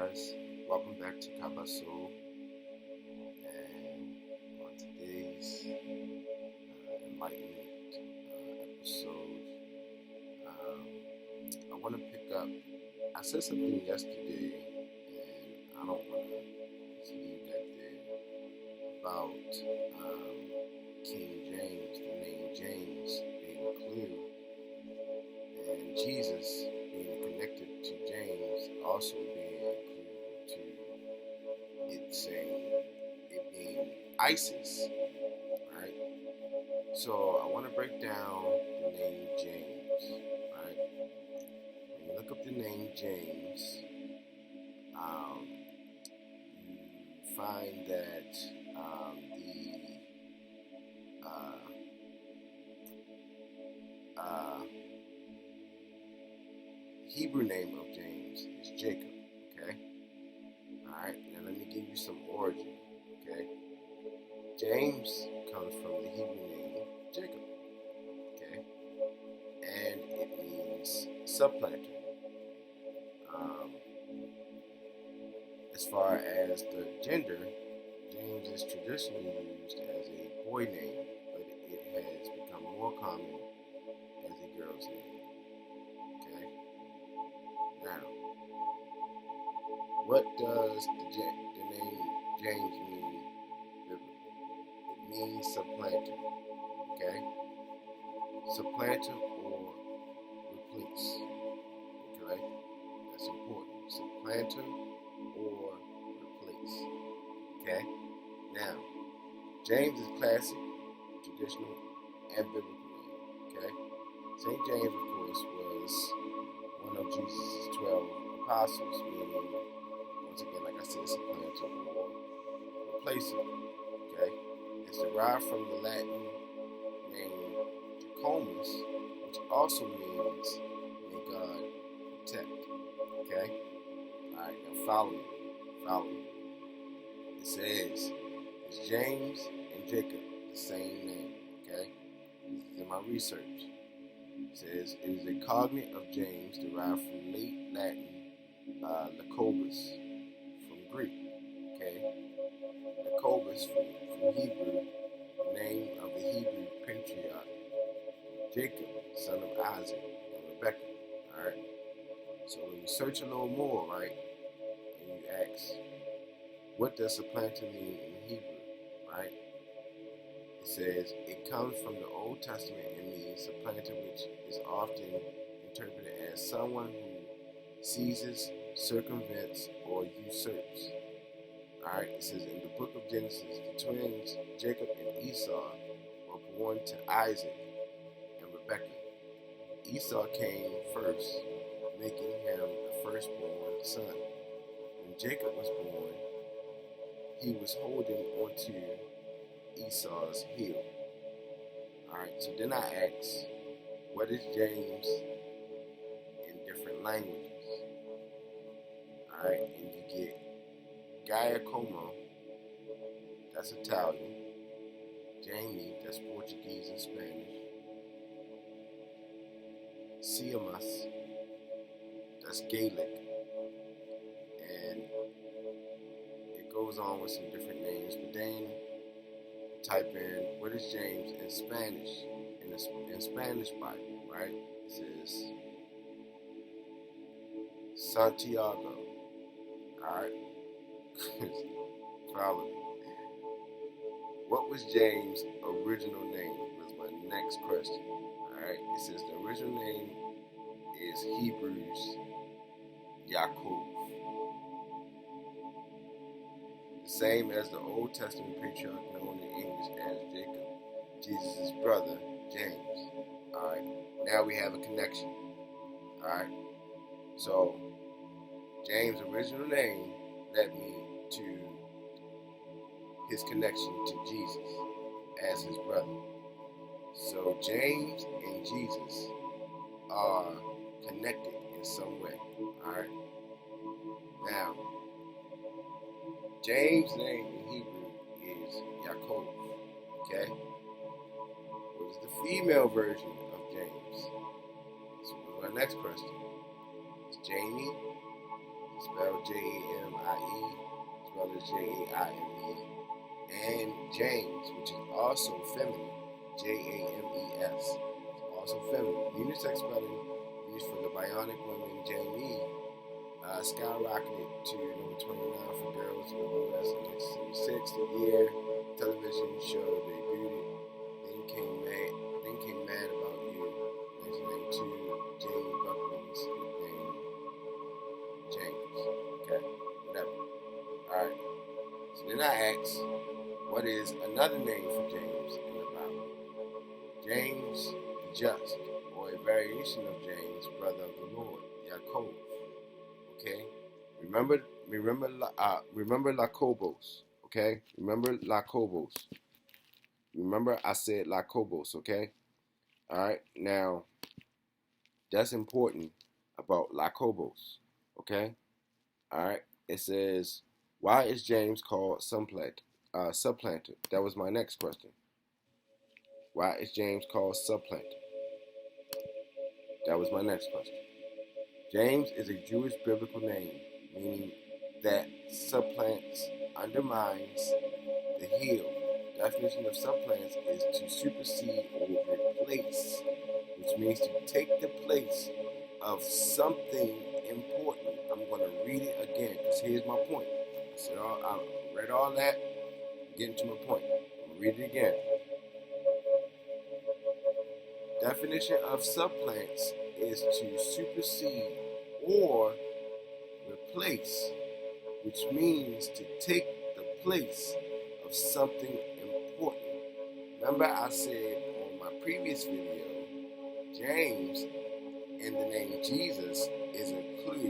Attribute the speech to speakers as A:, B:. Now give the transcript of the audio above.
A: guys, welcome back to Kabaso. And on today's enlightenment episode, I want to pick up. I said something yesterday, and I don't want to leave that there about King James, the name James being a clue, and Jesus being connected to James also being a clue to it saying it being ISIS, right? So I want to break down the name James, right? When you look up the name James, you find that the Hebrew name of James is Jacob, okay? Alright, now let me give you some origin, okay? James comes from the Hebrew name Jacob, okay? And it means supplanter. As far as the gender, James is traditionally used as a boy name, but it has become more common as a girl's name, okay? Now, what does the name James mean biblically? It means supplanter, okay? Supplanter or replace, okay? That's important. Supplanter or replace, okay? Now, James is classic, traditional, and biblical name, okay? St. James, of course, was one of Jesus' 12 apostles, meaning, once again, like I said, supplanter or replacer, okay? It's derived from the Latin name Jacobus, which also means may God protect, okay? All right, now follow me. It says, is James and Jacob the same name, okay? This is in my research. It says, it is a cognate of James derived from late Latin Jacobus from Greek, okay? Jacobus from Hebrew, the name of the Hebrew patriarch, Jacob, son of Isaac and Rebekah, all right? So when you search a little more, right, and you ask, what does supplanter mean in Hebrew, right? It says, it comes from the Old Testament and means supplanter, which is often interpreted as someone who seizes, circumvents, or usurps. Alright, it says in the book of Genesis, the twins Jacob and Esau were born to Isaac and Rebekah. Esau came first, making him the firstborn son. When Jacob was born, he was holding onto Esau's heel. Alright, so then I asked, what is James in different languages? Alright, and you get Giacomo, that's Italian. Jamie, that's Portuguese and Spanish. Siamas, that's Gaelic. And it goes on with some different names, but then type in what is James in Spanish, in Spanish Bible, right? It says Santiago, alright? Follow me. What was James' original name was my next question, alright? It says the original name is Hebrews Yaakov, the same as the Old Testament patriarch known in English as Jacob, Jesus' brother, James. Alright, now we have a connection. Alright, so James' original name led me to his connection to Jesus as his brother. So James and Jesus are connected in some way. Alright, now James' name in Hebrew is Yaakov, okay? What is the female version of James? So my next question. Is Jamie, spelled J-A-M-I-E, as well as J-A-I-M-E, and James, which is also feminine, J-A-M-E-S, also feminine. Unisex spelling used for the bionic woman Jamie skyrocketed to number 29 for girls in the U.S. in 1976. The year television show debuted. Then came Mad About You, 1992. Jamie Buckland's nickname James. Okay, whatever. All right. So then I asked, what is another name for James in the Bible? James the Just, or a variation of James, brother of the Lord, Yaakov. Okay, remember Lacobos. Okay, remember Lacobos. Remember I said Lacobos. Okay, all right. Now that's important about Lacobos. Okay, all right. It says, why is James called supplanter? That was my next question. Why is James called supplanter? That was my next question. James is a Jewish biblical name, meaning that supplants, undermines, the heel. Definition of supplants is to supersede or replace, which means to take the place of something important. I'm going to read it again because here's my point. I read all that, getting to my point. I'm going to read it again. Definition of supplants is to supersede or replace, which means to take the place of something important. Remember I said on my previous video, James and the name Jesus